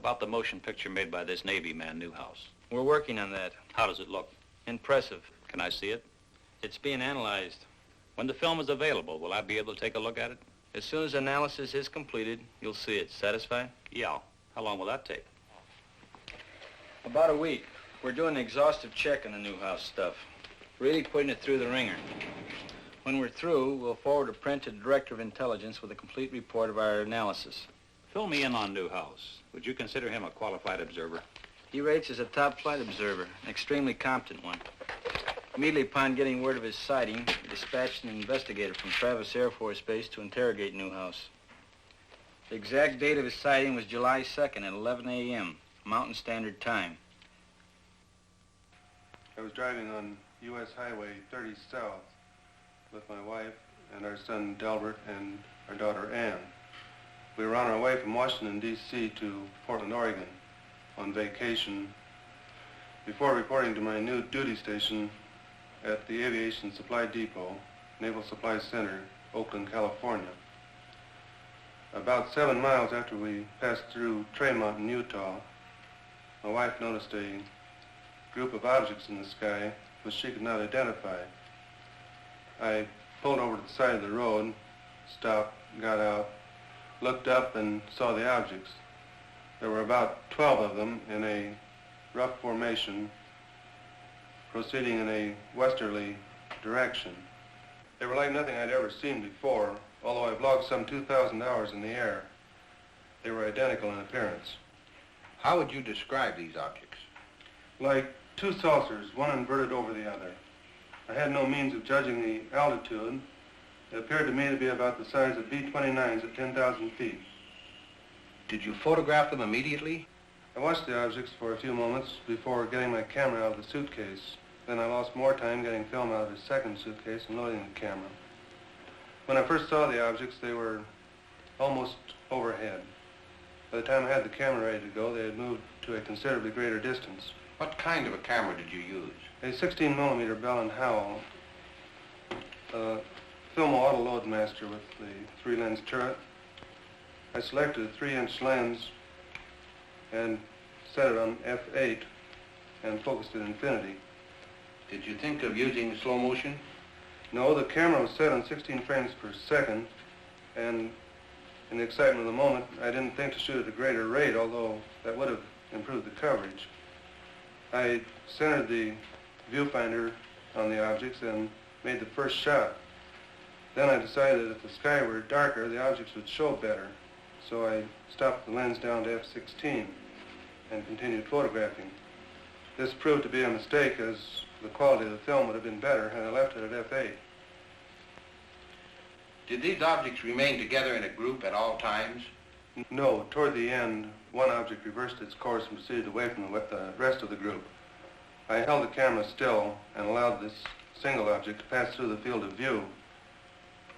about the motion picture made by this Navy man, Newhouse? We're working on that. How does it look? Impressive. Can I see it? It's being analyzed. When the film is available, will I be able to take a look at it? As soon as analysis is completed, you'll see it. Satisfied? Yeah. How long will that take? About a week. We're doing an exhaustive check on the Newhouse stuff. Really putting it through the ringer. When we're through, we'll forward a print to the Director of Intelligence with a complete report of our analysis. Fill me in on Newhouse. Would you consider him a qualified observer? He rates as a top flight observer, an extremely competent one. Immediately upon getting word of his sighting, we dispatched an investigator from Travis Air Force Base to interrogate Newhouse. The exact date of his sighting was July 2nd at 11 a.m., Mountain Standard Time. I was driving on U.S. Highway 30 South with my wife and our son Delbert and our daughter Ann. We were on our way from Washington, D.C. to Portland, Oregon on vacation before reporting to my new duty station at the Aviation Supply Depot, Naval Supply Center, Oakland, California. About 7 miles after we passed through Tremont in Utah, my wife noticed a group of objects in the sky which she could not identify. I pulled over to the side of the road, stopped, got out, looked up and saw the objects. There were about 12 of them in a rough formation proceeding in a westerly direction. They were like nothing I'd ever seen before, although I've logged some 2,000 hours in the air. They were identical in appearance. How would you describe these objects? Like two saucers, one inverted over the other. I had no means of judging the altitude. It appeared to me to be about the size of B-29s at 10,000 feet. Did you photograph them immediately? I watched the objects for a few moments before getting my camera out of the suitcase. Then I lost more time getting film out of the second suitcase and loading the camera. When I first saw the objects, they were almost overhead. By the time I had the camera ready to go, they had moved to a considerably greater distance. What kind of a camera did you use? A 16mm Bell & Howell, Filmo Auto Loadmaster with the 3-lens turret. I selected a 3-inch lens and set it on f8 and focused at infinity. Did you think of using slow motion? No, the camera was set on 16 frames per second, and in the excitement of the moment, I didn't think to shoot at a greater rate, although that would have improved the coverage. I centered the viewfinder on the objects and made the first shot. Then I decided that if the sky were darker, the objects would show better. So I stopped the lens down to f16 and continued photographing. This proved to be a mistake, as the quality of the film would have been better had I left it at f8. Did these objects remain together in a group at all times? No. Toward the end, one object reversed its course and proceeded away from the rest of the group. I held the camera still and allowed this single object to pass through the field of view,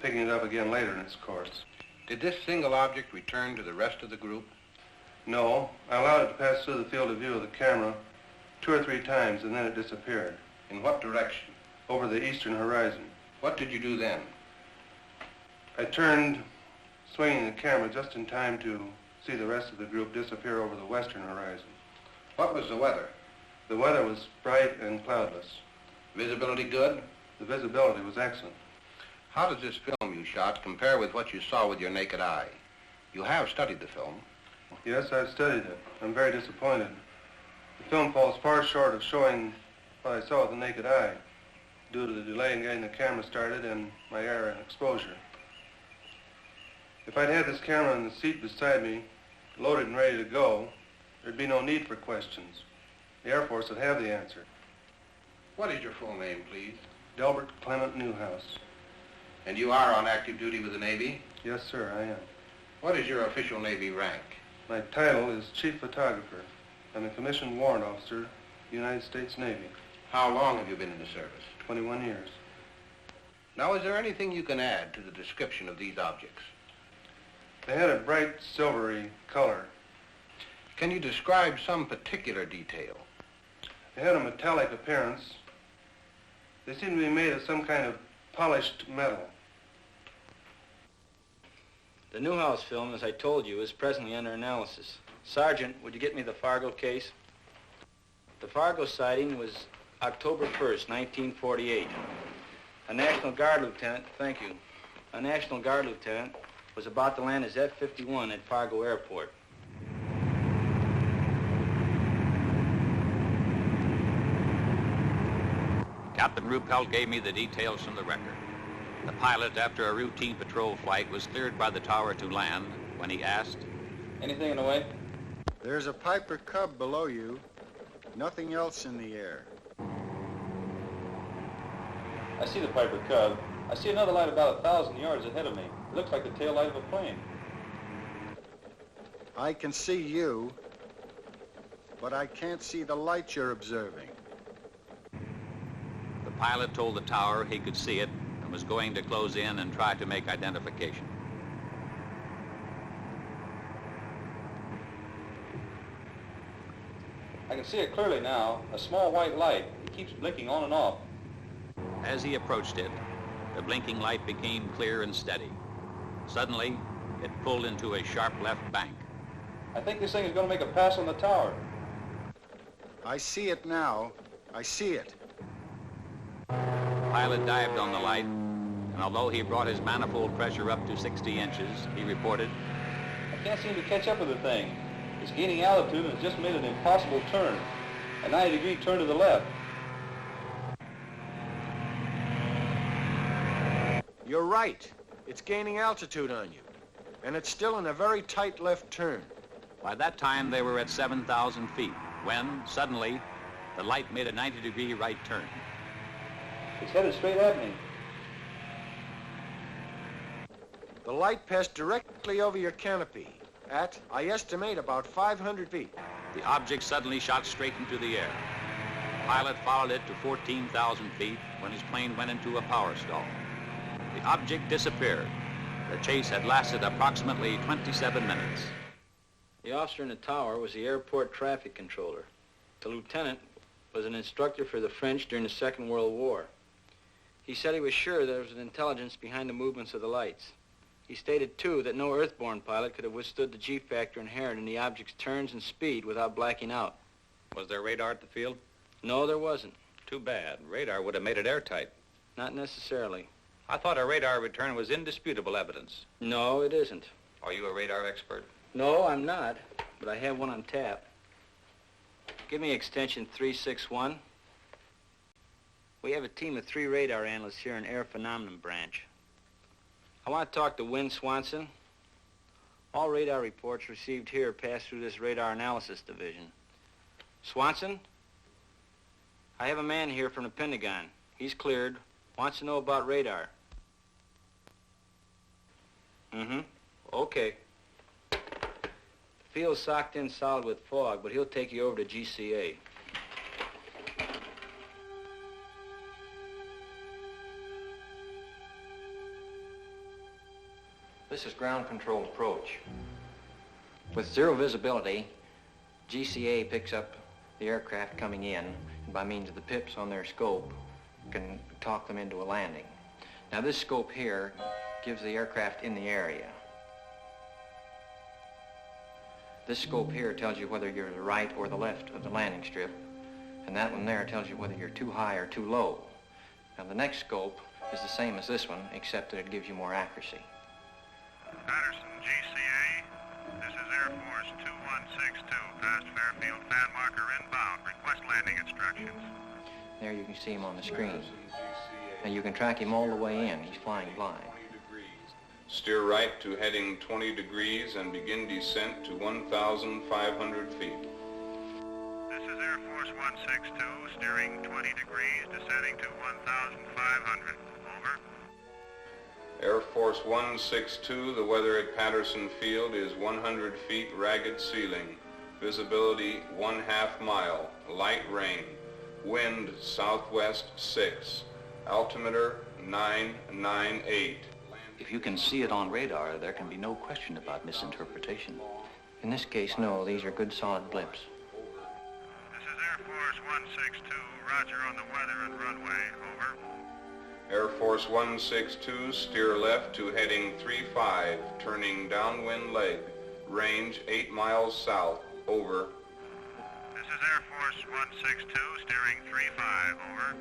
picking it up again later in its course. Did this single object return to the rest of the group? No. I allowed it to pass through the field of view of the camera 2 or 3 times, and then it disappeared. In what direction? Over the eastern horizon. What did you do then? I turned, swinging the camera just in time to see the rest of the group disappear over the western horizon. What was the weather? The weather was bright and cloudless. Visibility good? The visibility was excellent. How does this film you shot compare with what you saw with your naked eye? You have studied the film. Yes, I've studied it. I'm very disappointed. The film falls far short of showing what I saw with the naked eye, due to the delay in getting the camera started and my error in exposure. If I'd had this camera in the seat beside me, loaded and ready to go, there'd be no need for questions. The Air Force would have the answer. What is your full name, please? Delbert Clement Newhouse. And you are on active duty with the Navy? Yes, sir, I am. What is your official Navy rank? My title is Chief Photographer. I'm a commissioned warrant officer, United States Navy. How long have you been in the service? 21 years. Now, is there anything you can add to the description of these objects? They had a bright silvery color. Can you describe some particular detail? They had a metallic appearance. They seemed to be made of some kind of polished metal. The Newhouse film, as I told you, is presently under analysis. Sergeant, would you get me the Fargo case? The Fargo sighting was October 1st, 1948. A National Guard lieutenant, thank you, a National Guard lieutenant was about to land his F-51 at Fargo Airport. Captain Ruppelt gave me the details from the record. The pilot, after a routine patrol flight, was cleared by the tower to land when he asked, Anything in the way? There's a Piper Cub below you. Nothing else in the air. I see the Piper Cub. I see another light about 1,000 yards ahead of me. It looks like the tail light of a plane. I can see you, but I can't see the light you're observing. the pilot told the tower he could see it and was going to close in and try to make identification. I can see it clearly now. A small white light. It keeps blinking on and off. As he approached it, the blinking light became clear and steady. Suddenly, it pulled into a sharp left bank. I think this thing is going to make a pass on the tower. I see it now. I see it. The pilot dived on the light, and although he brought his manifold pressure up to 60 inches, he reported, I can't seem to catch up with the thing. It's gaining altitude and has just made an impossible turn. A 90-degree turn to the left. You're right. It's gaining altitude on you. And it's still in a very tight left turn. by that time they were at 7,000 feet, when, suddenly, the light made a 90-degree right turn. It's headed straight at me. The light passed directly over your canopy at, I estimate, about 500 feet. The object suddenly shot straight into the air. The pilot followed it to 14,000 feet when his plane went into a power stall. The object disappeared. The chase had lasted approximately 27 minutes. The officer in the tower was the airport traffic controller. The lieutenant was an instructor for the French during the Second World War. He said he was sure there was an intelligence behind the movements of the lights. He stated, too, that no earthborn pilot could have withstood the G-factor inherent in the object's turns and speed without blacking out. Was there radar at the field? No, there wasn't. Too bad. Radar would have made it airtight. Not necessarily. I thought a radar return was indisputable evidence. No, it isn't. Are you a radar expert? No, I'm not, but I have one on tap. Give me extension 361. We have a team of 3 radar analysts here in Air Phenomenon Branch. I want to talk to Wynn Swanson. All radar reports received here pass through this radar analysis division. Swanson? I have a man here from the Pentagon. He's cleared. Wants to know about radar. Okay. The field's socked in solid with fog, but he'll take you over to GCA. This is ground control approach. With zero visibility, GCA picks up the aircraft coming in, and by means of the pips on their scope, can talk them into a landing. Now this scope here gives the aircraft in the area. This scope here tells you whether you're to the right or the left of the landing strip, and that one there tells you whether you're too high or too low. Now the next scope is the same as this one, except that it gives you more accuracy. Patterson, GCA. This is Air Force 2162, past Fairfield, fan marker inbound. Request landing instructions. There you can see him on the screen. And you can track him all the way in. He's flying blind. Steer right to heading 20 degrees and begin descent to 1,500 feet. This is Air Force 162, steering 20 degrees, descending to 1,500. Over. Air Force 162, the weather at Patterson Field is 100 feet ragged ceiling. Visibility 1/2 mile. Light rain. Wind southwest 6. Altimeter 998. If you can see it on radar, there can be no question about misinterpretation. In this case, no. These are good, solid blips. This is Air Force 162, roger on the weather and runway. Over. Air Force 162, steer left to heading 35, turning downwind leg. range 8 miles south. Over. This is Air Force 162, steering 35, over.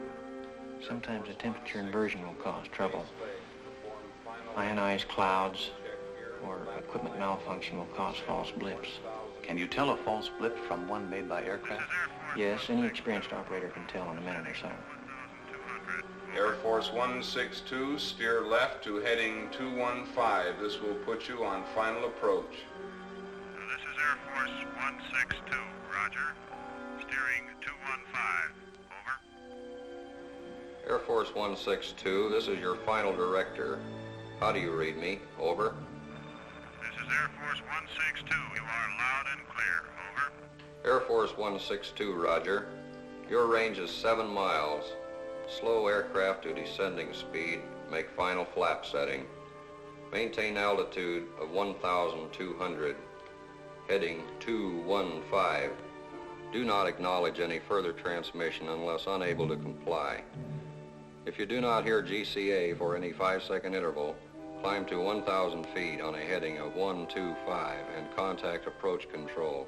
Sometimes a temperature inversion will cause trouble. Ionized clouds or equipment malfunction will cause false blips. Can you tell a false blip from one made by aircraft? Yes, any experienced operator can tell in a minute or so. Air Force 162, steer left to heading 215. This will put you on final approach. This is Air Force 162, roger. Steering 215, over. Air Force 162, this is your final director. How do you read me? Over. This is Air Force 162. You are loud and clear, over. Air Force 162, roger. Your range is 7 miles. Slow aircraft to descending speed. Make final flap setting. Maintain altitude of 1,200. Heading 215. Do not acknowledge any further transmission unless unable to comply. If you do not hear GCA for any 5-second interval, climb to 1,000 feet on a heading of 125 and contact approach control.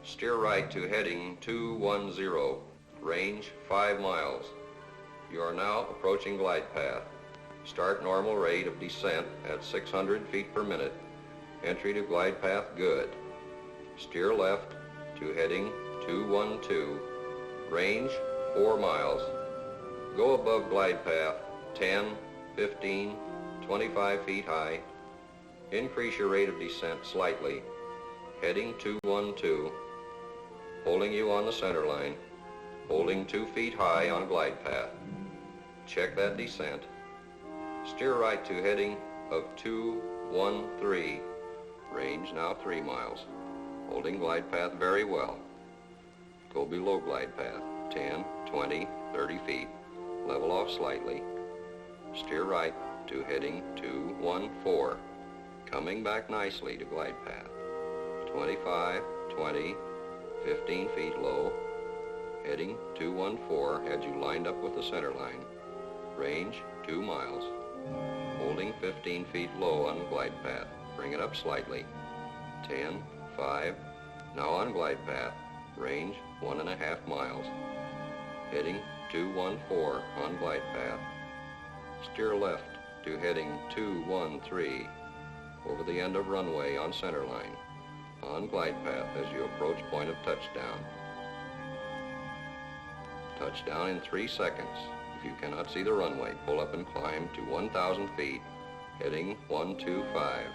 Steer right to heading 210, range 5 miles. You are now approaching glide path. Start normal rate of descent at 600 feet per minute. Entry to glide path good. Steer left to heading 212, range 4 miles. Go above glide path 10, 15, 25 feet high. Increase your rate of descent slightly. Heading 212. Holding you on the center line. Holding 2 feet high on glide path. Check that descent. Steer right to heading of 213. Range now 3 miles. Holding glide path very well. Go below glide path 10, 20, 30 feet. Level off slightly. Steer right to heading 214. Coming back nicely to glide path. 25, 20, 15 feet low. Heading 214 had you lined up with the center line. Range 2 miles. Holding 15 feet low on glide path. Bring it up slightly. 10, 5. Now on glide path. Range 1.5 miles. Heading 214 on glide path. Steer left to heading 213 over the end of runway on center line. On glide path as you approach point of touchdown. Touchdown in 3 seconds. If you cannot see the runway, pull up and climb to 1,000 feet, heading 125.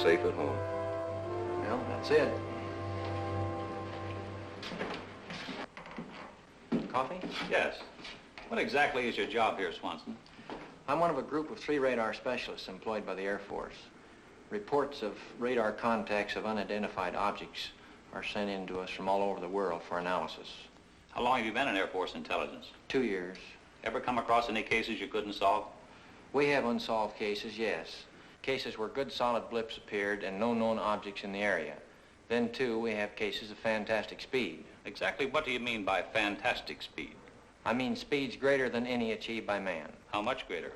Safe at home. Well, that's it. Coffee? Yes. What exactly is your job here, Swanson? I'm one of a group of 3 radar specialists employed by the Air Force. Reports of radar contacts of unidentified objects are sent in to us from all over the world for analysis. How long have you been in Air Force intelligence? 2 years. Ever come across any cases you couldn't solve? We have unsolved cases, yes. Cases where good solid blips appeared and no known objects in the area. Then, too, we have cases of fantastic speed. Exactly what do you mean by fantastic speed? I mean speeds greater than any achieved by man. How much greater?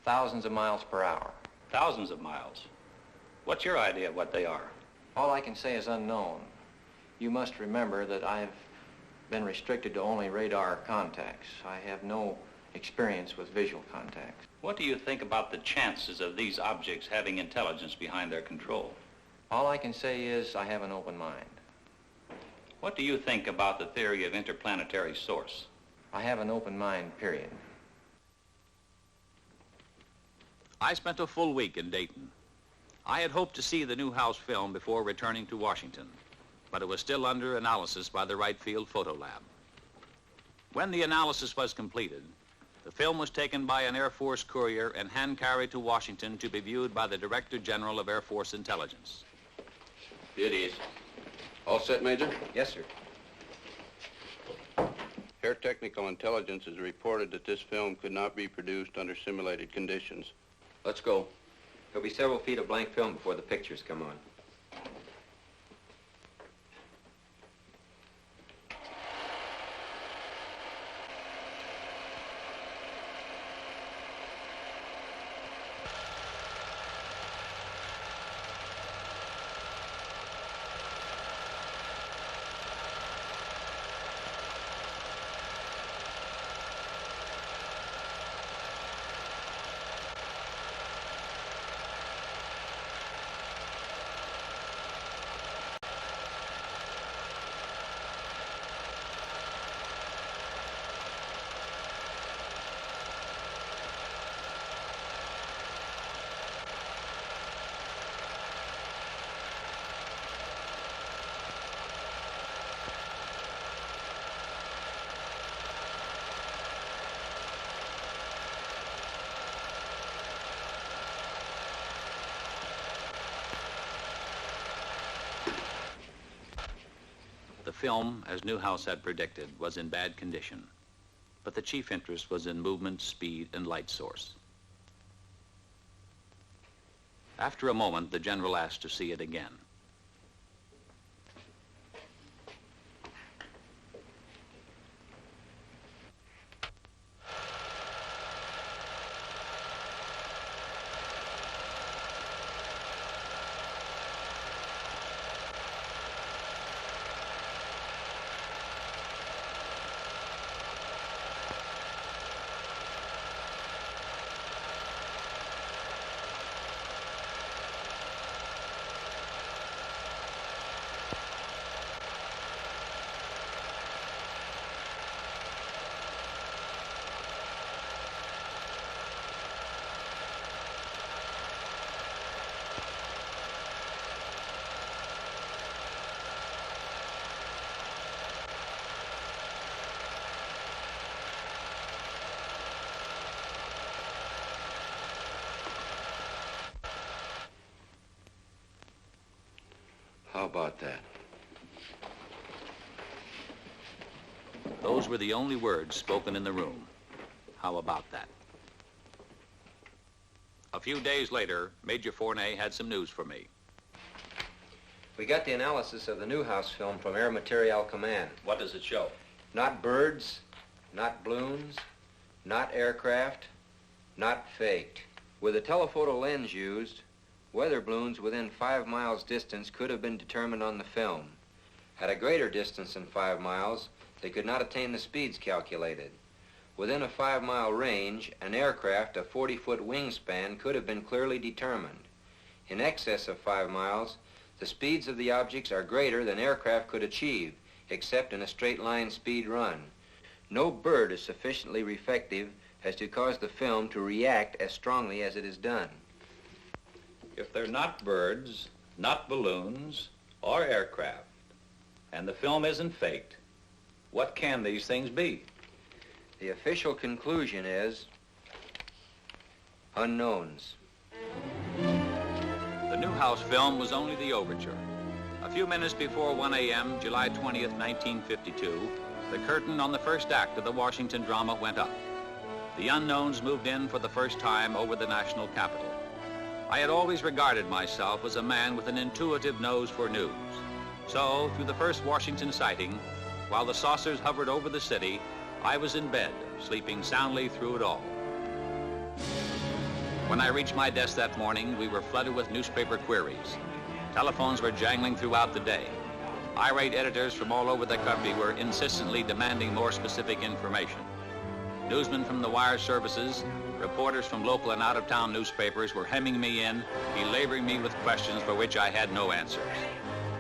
Thousands of miles per hour. Thousands of miles. What's your idea of what they are? All I can say is unknown. You must remember that I've been restricted to only radar contacts. I have no experience with visual contacts. What do you think about the chances of these objects having intelligence behind their control? All I can say is I have an open mind. What do you think about the theory of interplanetary source? I have an open mind, period. I spent a full week in Dayton. I had hoped to see the Newhouse film before returning to Washington, but it was still under analysis by the Wright Field Photo Lab. When the analysis was completed, the film was taken by an Air Force courier and hand-carried to Washington to be viewed by the Director General of Air Force Intelligence. It is. All set, Major? Yes, sir. Air Technical Intelligence has reported that this film could not be produced under simulated conditions. Let's go. There'll be several feet of blank film before the pictures come on. The film, as Newhouse had predicted, was in bad condition, but the chief interest was in movement, speed, and light source. After a moment, the general asked to see it again. How about that? Those were the only words spoken in the room. How about that? A few days later, Major Fournay had some news for me. We got the analysis of the Newhouse film from Air Materiel Command. What does it show? Not birds, not balloons, not aircraft, not faked. With the telephoto lens used, weather balloons within 5 miles distance could have been determined on the film. At a greater distance than 5 miles, they could not attain the speeds calculated. Within a 5-mile range, an aircraft of 40-foot wingspan could have been clearly determined. In excess of 5 miles, the speeds of the objects are greater than aircraft could achieve, except in a straight-line speed run. No bird is sufficiently reflective as to cause the film to react as strongly as it is done. If they're not birds, not balloons, or aircraft, and the film isn't faked, what can these things be? The official conclusion is unknowns. The Newhouse film was only the overture. A few minutes before 1 a.m., July 20th, 1952, the curtain on the first act of the Washington drama went up. The unknowns moved in for the first time over the national capital. I had always regarded myself as a man with an intuitive nose for news. So, through the first Washington sighting, while the saucers hovered over the city, I was in bed, sleeping soundly through it all. When I reached my desk that morning, we were flooded with newspaper queries. Telephones were jangling throughout the day. Irate editors from all over the country were insistently demanding more specific information. Newsmen from the wire services, reporters from local and out-of-town newspapers were hemming me in, belaboring me with questions for which I had no answers.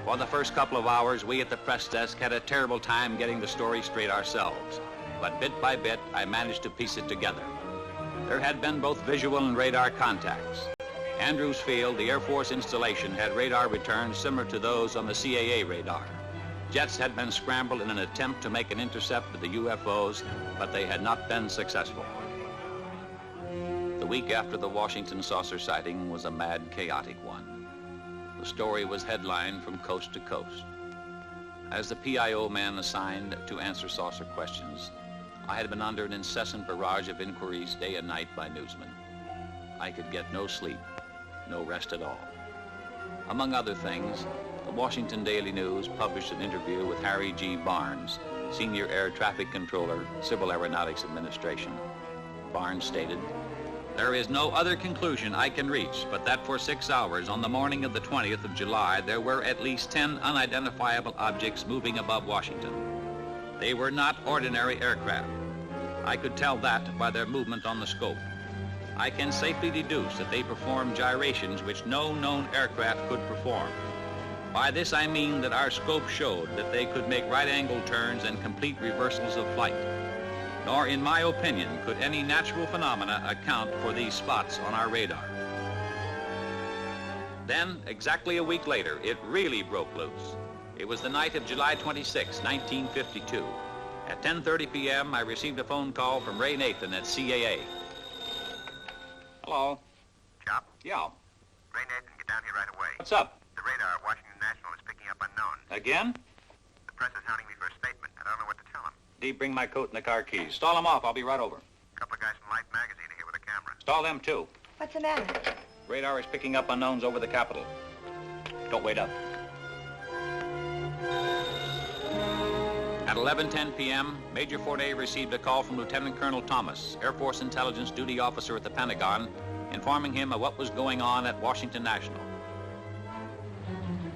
For the first couple of hours, we at the press desk had a terrible time getting the story straight ourselves. But bit by bit, I managed to piece it together. There had been both visual and radar contacts. Andrews Field, the Air Force installation, had radar returns similar to those on the CAA radar. Jets had been scrambled in an attempt to make an intercept of the UFOs, but they had not been successful. The week after the Washington saucer sighting was a mad, chaotic one. The story was headlined from coast to coast. As the PIO man assigned to answer saucer questions, I had been under an incessant barrage of inquiries day and night by newsmen. I could get no sleep, no rest at all. Among other things, the Washington Daily News published an interview with Harry G. Barnes, Senior Air Traffic Controller, Civil Aeronautics Administration. Barnes stated, "There is no other conclusion I can reach but that for 6 hours on the morning of the 20th of July, there were at least 10 unidentifiable objects moving above Washington. They were not ordinary aircraft. I could tell that by their movement on the scope. I can safely deduce that they performed gyrations which no known aircraft could perform. By this I mean that our scope showed that they could make right-angle turns and complete reversals of flight. Nor, in my opinion, could any natural phenomena account for these spots on our radar." Then, exactly a week later, it really broke loose. It was the night of July 26, 1952. At 10:30 p.m., I received a phone call from Ray Nathan at CAA. Hello. Chop? Yeah. Ray Nathan, get down here right away. What's up? The radar at Washington National is picking up unknown. Again? The press is hounding me for a statement. I don't know what to tell them. Dee, bring my coat and the car keys. Stall them off. I'll be right over. A couple of guys from Life magazine are here with a camera. Stall them, too. What's the matter? Radar is picking up unknowns over the Capitol. Don't wait up. At 11:10 p.m., Major Forney received a call from Lieutenant Colonel Thomas, Air Force Intelligence Duty Officer at the Pentagon, informing him of what was going on at Washington National.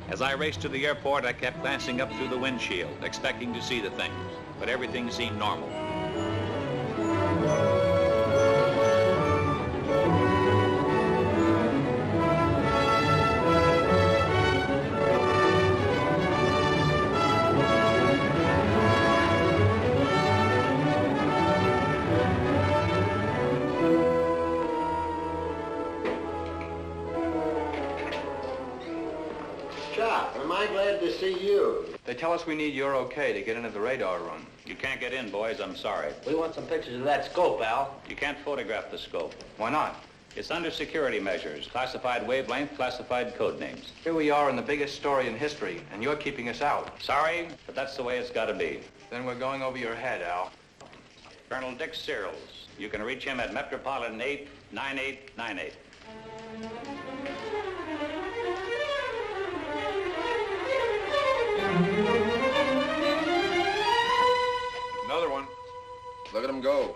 As I raced to the airport, I kept glancing up through the windshield, expecting to see the things, but everything seemed normal. Am I glad to see you? They tell us we need your okay to get into the radar room. You can't get in, boys. I'm sorry. We want some pictures of that scope, Al. You can't photograph the scope. Why not? It's under security measures, classified wavelength, classified code names. Here we are in the biggest story in history, and you're keeping us out. Sorry, but that's the way it's got to be. Then we're going over your head, Al. Colonel Dick Searles. You can reach him at Metropolitan 89898. Another one. Look at him go.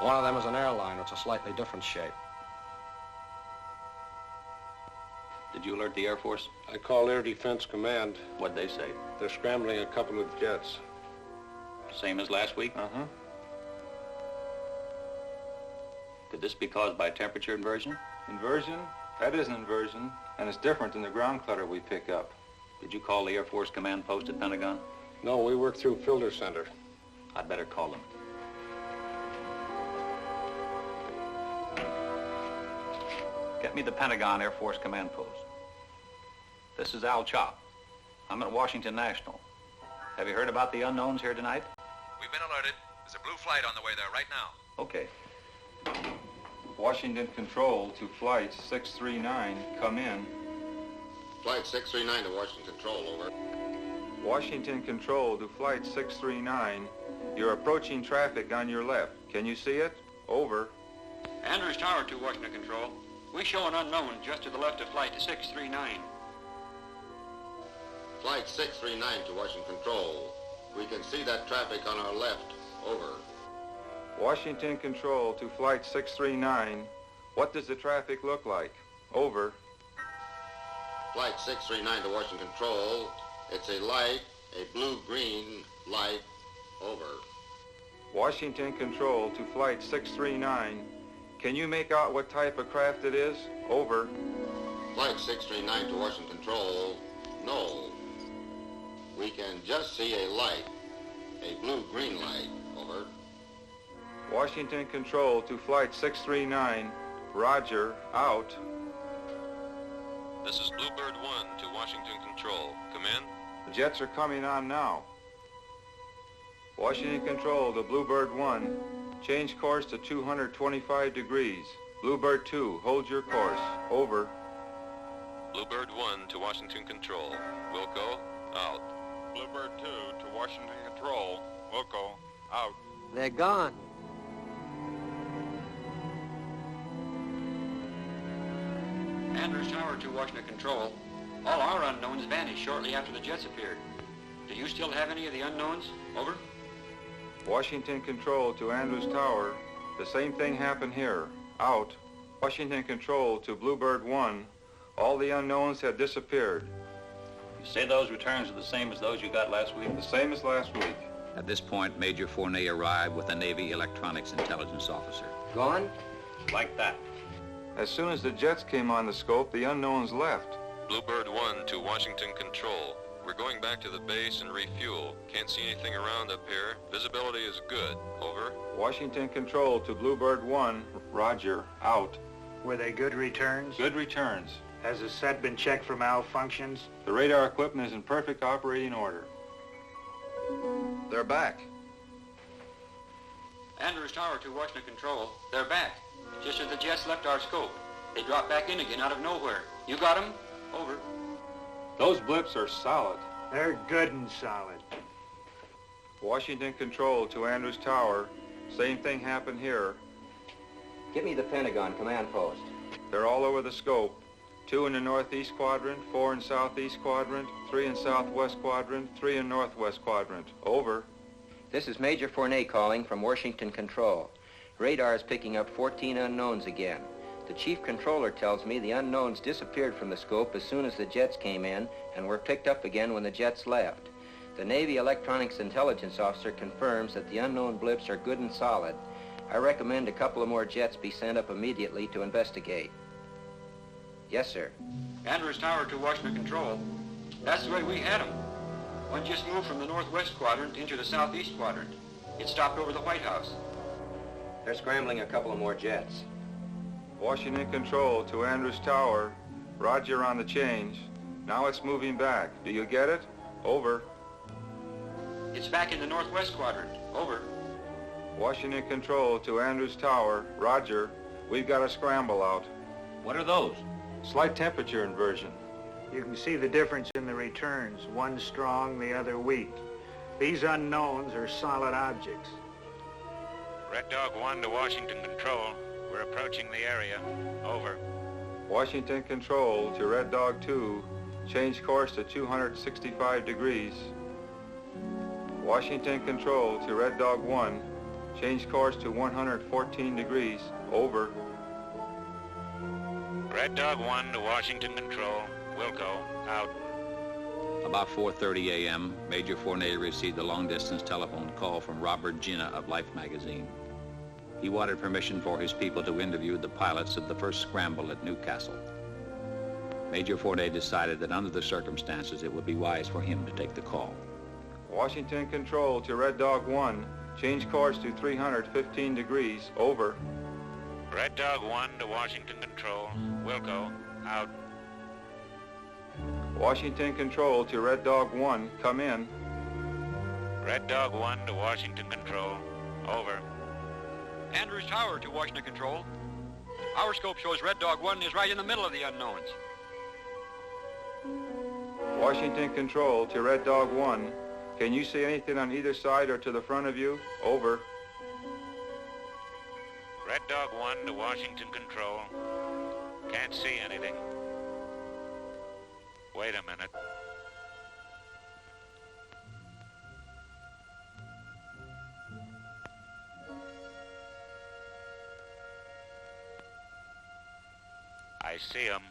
One of them is an airliner. It's a slightly different shape. Did you alert the Air Force? I called Air Defense Command. What'd they say? They're scrambling a couple of jets. Same as last week? Uh-huh. Could this be caused by temperature inversion? Inversion? That is an inversion, and it's different than the ground clutter we pick up. Did you call the Air Force Command Post at Pentagon? No, we work through Filter Center. I'd better call them. Get me the Pentagon Air Force Command Post. This is Al Chop. I'm at Washington National. Have you heard about the unknowns here tonight? We've been alerted. There's a blue flight on the way there right now. Okay. Washington Control to Flight 639, come in. Flight 639 to Washington Control, over. Washington Control to Flight 639. You're approaching traffic on your left. Can you see it? Over. Andrews Tower to Washington Control. We show an unknown just to the left of Flight 639. Flight 639 to Washington Control. We can see that traffic on our left, over. Washington Control to Flight 639. What does the traffic look like? Over. Flight 639 to Washington Control. It's a light, a blue-green light, over. Washington Control to Flight 639. Can you make out what type of craft it is? Over. Flight 639 to Washington Control. No. We can just see a light, a blue-green light, over. Washington Control to Flight 639. Roger, out. This is Bluebird 1 to Washington Control. Come in. The jets are coming on now. Washington Control to Bluebird 1. Change course to 225 degrees. Bluebird 2, hold your course. Over. Bluebird 1 to Washington Control. Wilco, out. Bluebird 2 to Washington Control. Wilco, out. They're gone. Andrews Tower to Washington Control. All our unknowns vanished shortly after the jets appeared. Do you still have any of the unknowns? Over. Washington Control to Andrews Tower. The same thing happened here. Out. Washington Control to Bluebird 1. All the unknowns had disappeared. You say those returns are the same as those you got last week? The same as last week. At this point, Major Fournet arrived with a Navy electronics intelligence officer. Gone? Like that. As soon as the jets came on the scope, the unknowns left. Bluebird 1 to Washington Control. We're going back to the base and refuel. Can't see anything around up here. Visibility is good. Over. Washington Control to Bluebird 1. Roger. Out. Were they good returns? Good returns. Has the set been checked for malfunctions? The radar equipment is in perfect operating order. They're back. Andrews Tower to Washington Control. They're back. Just as the jets left our scope. They dropped back in again out of nowhere. You got them? Over. Those blips are solid. They're good and solid. Washington Control to Andrews Tower. Same thing happened here. Get me the Pentagon command post. They're all over the scope. 2 in the northeast quadrant, 4 in southeast quadrant, 3 in southwest quadrant, 3 in northwest quadrant. Over. This is Major Fournet calling from Washington Control. Radar is picking up 14 unknowns again. The chief controller tells me the unknowns disappeared from the scope as soon as the jets came in and were picked up again when the jets left. The Navy electronics intelligence officer confirms that the unknown blips are good and solid. I recommend a couple of more jets be sent up immediately to investigate. Yes, sir. Andrews Tower to Washington Control. That's the way we had them. One just moved from the northwest quadrant into the southeast quadrant. It stopped over the White House. They're scrambling a couple of more jets. Washington Control to Andrews Tower. Roger on the change. Now it's moving back. Do you get it? Over. It's back in the northwest quadrant. Over. Washington Control to Andrews Tower. Roger. We've got a scramble out. What are those? Slight temperature inversion. You can see the difference in the returns. One strong, the other weak. These unknowns are solid objects. Red Dog 1 to Washington Control. We're approaching the area. Over. Washington Control to Red Dog 2. Change course to 265 degrees. Washington Control to Red Dog 1. Change course to 114 degrees. Over. Red Dog 1 to Washington Control. Wilco, out. About 4:30 a.m., Major Fournet received a long-distance telephone call from Robert Gina of Life magazine. He wanted permission for his people to interview the pilots of the first scramble at Newcastle. Major Fournet decided that under the circumstances, it would be wise for him to take the call. Washington Control to Red Dog 1. Change course to 315 degrees. Over. Red Dog 1 to Washington Control. Wilco, out. Washington Control to Red Dog 1. Come in. Red Dog 1 to Washington Control. Over. Andrews Tower to Washington Control. Our scope shows Red Dog 1 is right in the middle of the unknowns. Washington Control to Red Dog 1. Can you see anything on either side or to the front of you? Over. Red Dog 1 to Washington Control. Can't see anything. Wait a minute. I see him.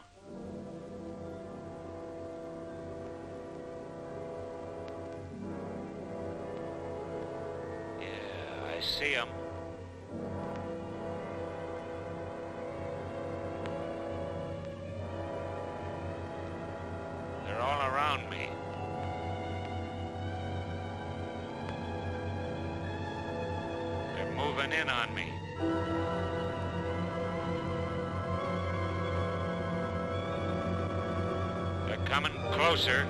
Yeah, I see him. They're all around me. They're moving in on me. They're coming closer.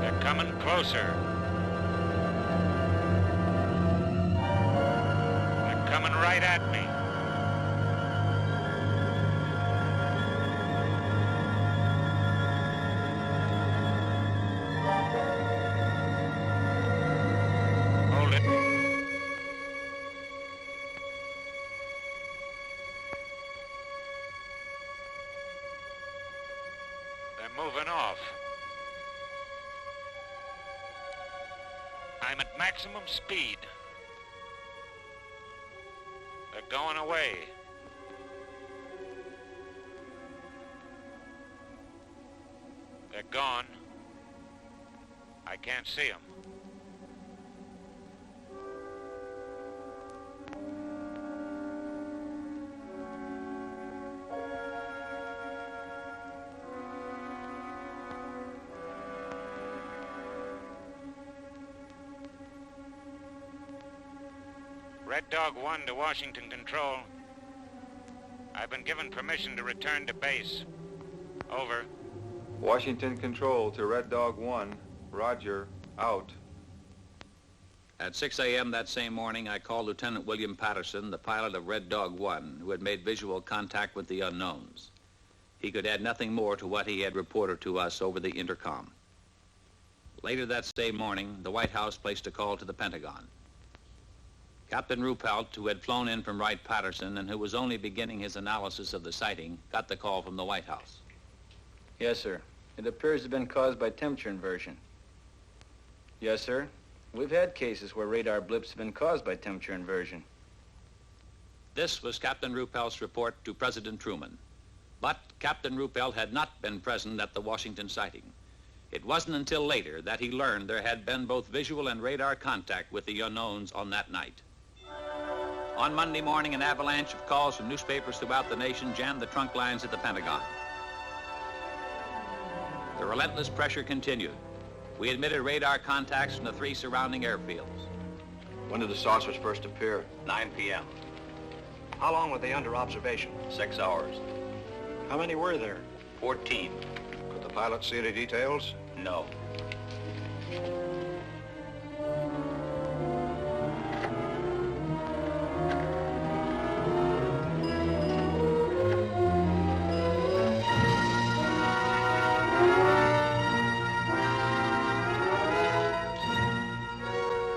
They're coming closer. at me. Hold it. They're moving off. I'm at maximum speed. They're going away. They're gone. I can't see them. Red Dog 1 to Washington Control. I've been given permission to return to base. Over. Washington Control to Red Dog 1. Roger. Out. At 6 a.m. that same morning, I called Lieutenant William Patterson, the pilot of Red Dog 1, who had made visual contact with the unknowns. He could add nothing more to what he had reported to us over the intercom. Later that same morning, the White House placed a call to the Pentagon. Captain Ruppelt, who had flown in from Wright-Patterson and who was only beginning his analysis of the sighting, got the call from the White House. Yes, sir. It appears to have been caused by temperature inversion. Yes, sir. We've had cases where radar blips have been caused by temperature inversion. This was Captain Ruppelt's report to President Truman. But Captain Ruppelt had not been present at the Washington sighting. It wasn't until later that he learned there had been both visual and radar contact with the unknowns on that night. On Monday morning, an avalanche of calls from newspapers throughout the nation jammed the trunk lines at the Pentagon. The relentless pressure continued. We admitted radar contacts from the 3 surrounding airfields. When did the saucers first appear? 9 p.m. How long were they under observation? 6 hours. How many were there? 14. Could the pilot see any details? No.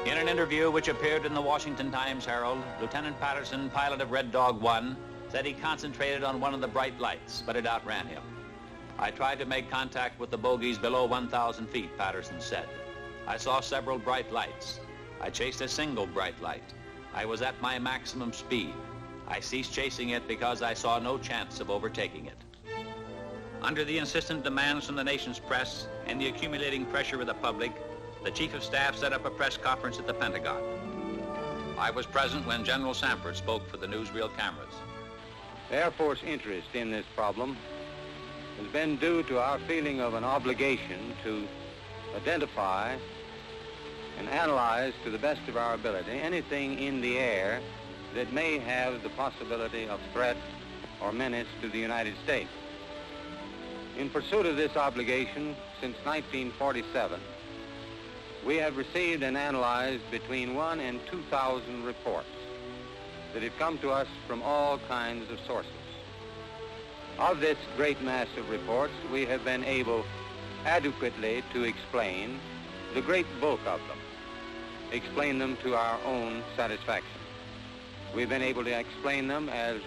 In an interview which appeared in the Washington Times-Herald, Lieutenant Patterson, pilot of Red Dog 1, said he concentrated on one of the bright lights, but it outran him. I tried to make contact with the bogies below 1,000 feet, Patterson said. I saw several bright lights. I chased a single bright light. I was at my maximum speed. I ceased chasing it because I saw no chance of overtaking it. Under the insistent demands from the nation's press and the accumulating pressure of the public, the Chief of Staff set up a press conference at the Pentagon. I was present when General Samford spoke for the newsreel cameras. The Air Force interest in this problem has been due to our feeling of an obligation to identify and analyze to the best of our ability anything in the air that may have the possibility of threat or menace to the United States. In pursuit of this obligation, since 1947, we have received and analyzed between 1,000 and 2,000 reports that have come to us from all kinds of sources. Of this great mass of reports, we have been able adequately to explain the great bulk of them, explain them to our own satisfaction. We've been able to explain them as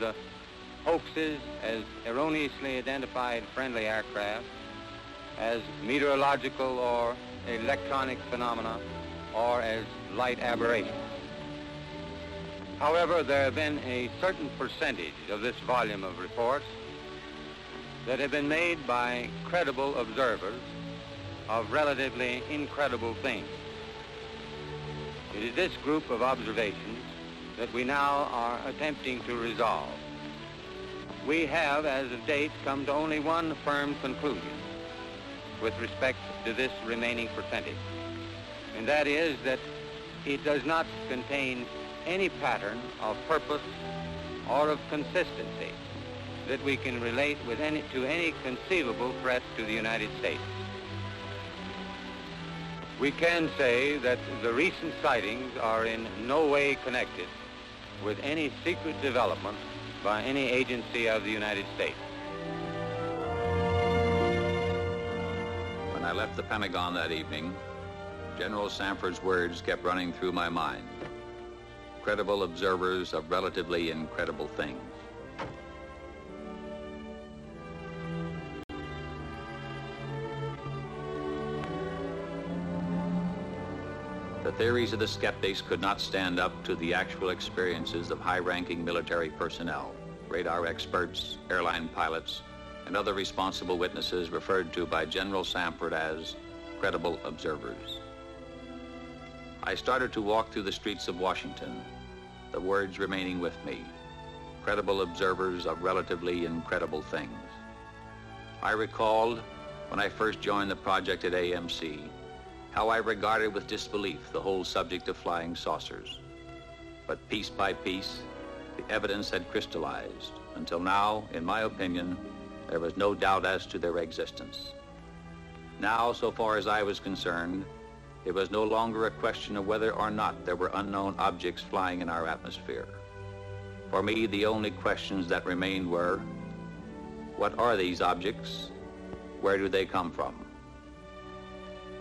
hoaxes, as erroneously identified friendly aircraft, as meteorological or electronic phenomena, or as light aberrations. However, there have been a certain percentage of this volume of reports that have been made by credible observers of relatively incredible things. It is this group of observations that we now are attempting to resolve. We have, as of date, come to only one firm conclusion with respect to this remaining percentage, and that is that it does not contain any pattern of purpose or of consistency that we can relate with to any conceivable threat to the United States. We can say that the recent sightings are in no way connected with any secret development by any agency of the United States. When I left the Pentagon that evening, General Samford's words kept running through my mind. Credible observers of relatively incredible things. The theories of the skeptics could not stand up to the actual experiences of high-ranking military personnel, radar experts, airline pilots, and other responsible witnesses referred to by General Samford as credible observers. I started to walk through the streets of Washington, the words remaining with me, credible observers of relatively incredible things. I recalled, when I first joined the project at AMC, how I regarded with disbelief the whole subject of flying saucers. But piece by piece, the evidence had crystallized, until now, in my opinion, there was no doubt as to their existence. Now, so far as I was concerned, it was no longer a question of whether or not there were unknown objects flying in our atmosphere. For me, the only questions that remained were, what are these objects? Where do they come from?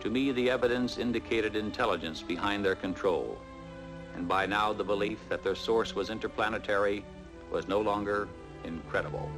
To me, the evidence indicated intelligence behind their control, and by now the belief that their source was interplanetary was no longer incredible.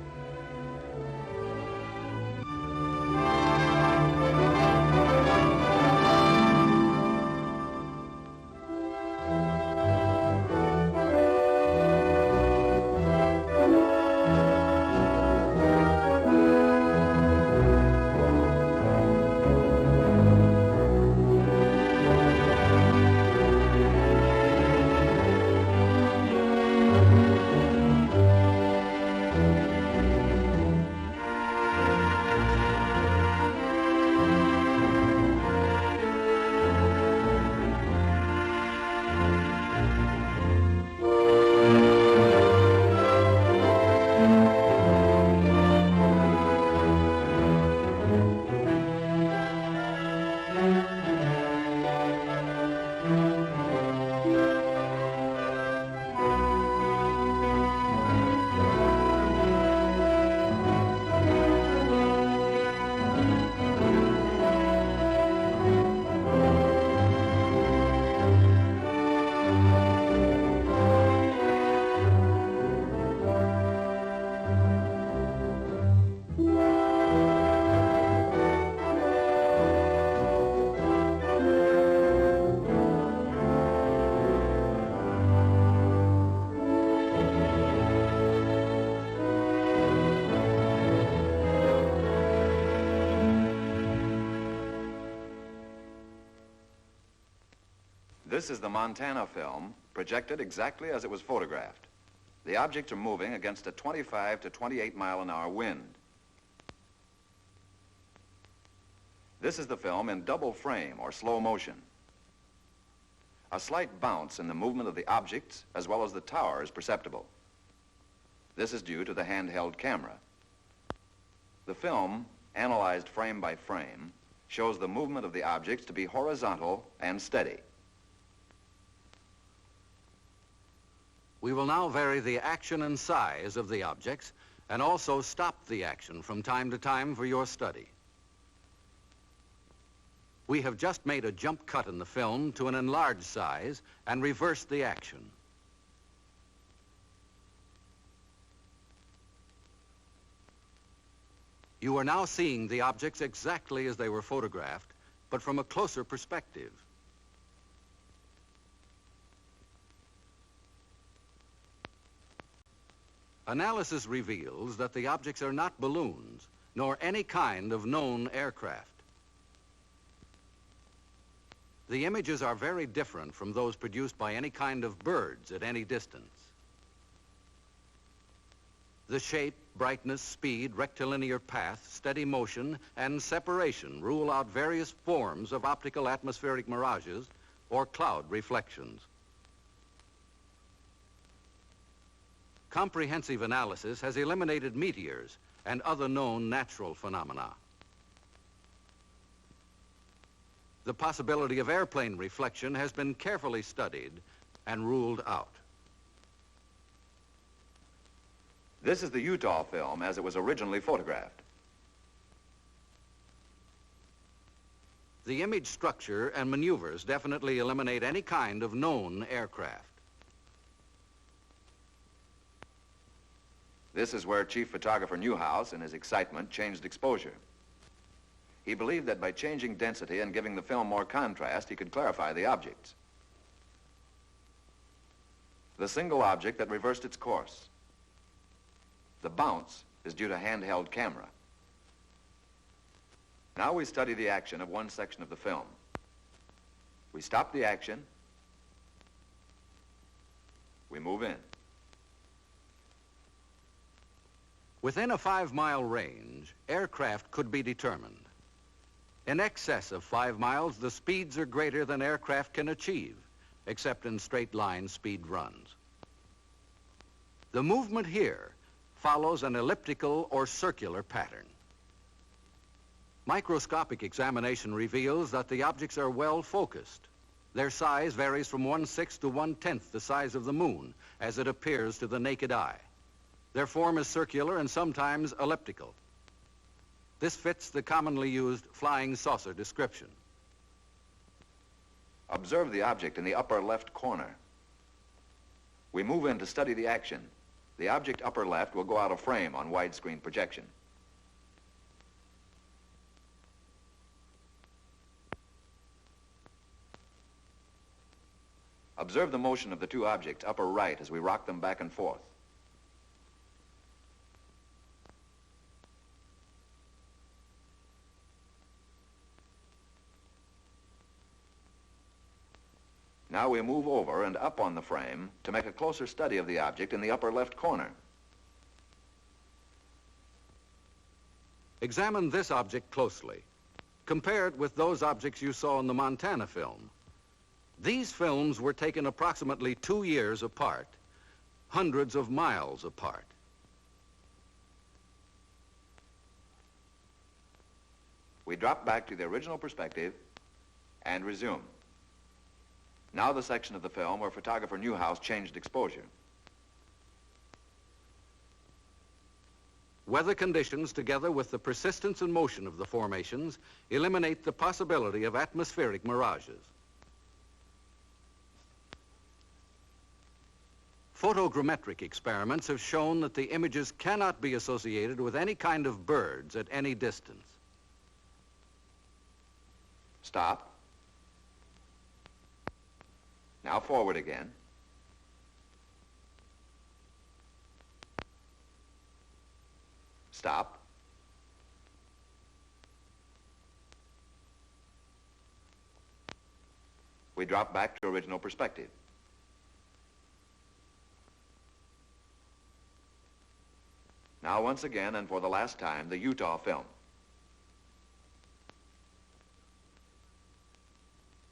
This is the Montana film, projected exactly as it was photographed. The objects are moving against a 25 to 28 mile an hour wind. This is the film in double frame or slow motion. A slight bounce in the movement of the objects as well as the tower is perceptible. This is due to the handheld camera. The film, analyzed frame by frame, shows the movement of the objects to be horizontal and steady. We will now vary the action and size of the objects and also stop the action from time to time for your study. We have just made a jump cut in the film to an enlarged size and reversed the action. You are now seeing the objects exactly as they were photographed, but from a closer perspective. Analysis reveals that the objects are not balloons, nor any kind of known aircraft. The images are very different from those produced by any kind of birds at any distance. The shape, brightness, speed, rectilinear path, steady motion, and separation rule out various forms of optical atmospheric mirages or cloud reflections. Comprehensive analysis has eliminated meteors and other known natural phenomena. The possibility of airplane reflection has been carefully studied and ruled out. This is the Utah film as it was originally photographed. The image structure and maneuvers definitely eliminate any kind of known aircraft. This is where Chief Photographer Newhouse, in his excitement, changed exposure. He believed that by changing density and giving the film more contrast, he could clarify the objects. The single object that reversed its course. The bounce is due to handheld camera. Now we study the action of one section of the film. We stop the action. We move in. Within a 5-mile range, aircraft could be determined. In excess of 5 miles, the speeds are greater than aircraft can achieve, except in straight-line speed runs. The movement here follows an elliptical or circular pattern. Microscopic examination reveals that the objects are well focused. Their size varies from 1/6 to 1/10 the size of the moon, as it appears to the naked eye. Their form is circular and sometimes elliptical. This fits the commonly used flying saucer description. Observe the object in the upper left corner. We move in to study the action. The object upper left will go out of frame on widescreen projection. Observe the motion of the two objects upper right as we rock them back and forth. Now we move over and up on the frame to make a closer study of the object in the upper left corner. Examine this object closely. Compare it with those objects you saw in the Montana film. These films were taken approximately 2 years apart, hundreds of miles apart. We drop back to the original perspective and resume. Now the section of the film where photographer Newhouse changed exposure. Weather conditions, together with the persistence and motion of the formations, eliminate the possibility of atmospheric mirages. Photogrammetric experiments have shown that the images cannot be associated with any kind of birds at any distance. Stop. Now forward again. Stop. We drop back to original perspective. Now once again, and for the last time, the Utah film.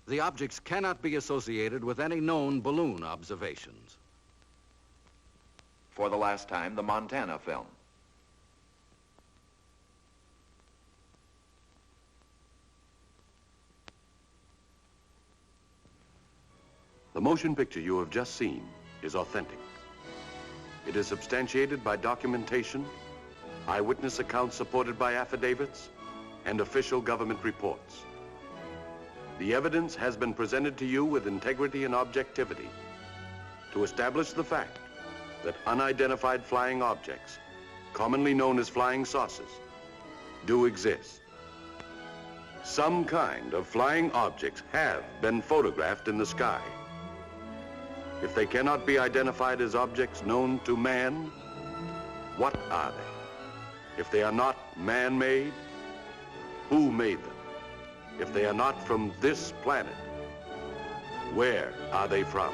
The objects cannot be associated with any known balloon observations. For the last time, the Montana film. The motion picture you have just seen is authentic. It is substantiated by documentation, eyewitness accounts supported by affidavits, and official government reports. The evidence has been presented to you with integrity and objectivity to establish the fact that unidentified flying objects, commonly known as flying saucers, do exist. Some kind of flying objects have been photographed in the sky. If they cannot be identified as objects known to man, what are they? If they are not man-made, who made them? If they are not from this planet, where are they from?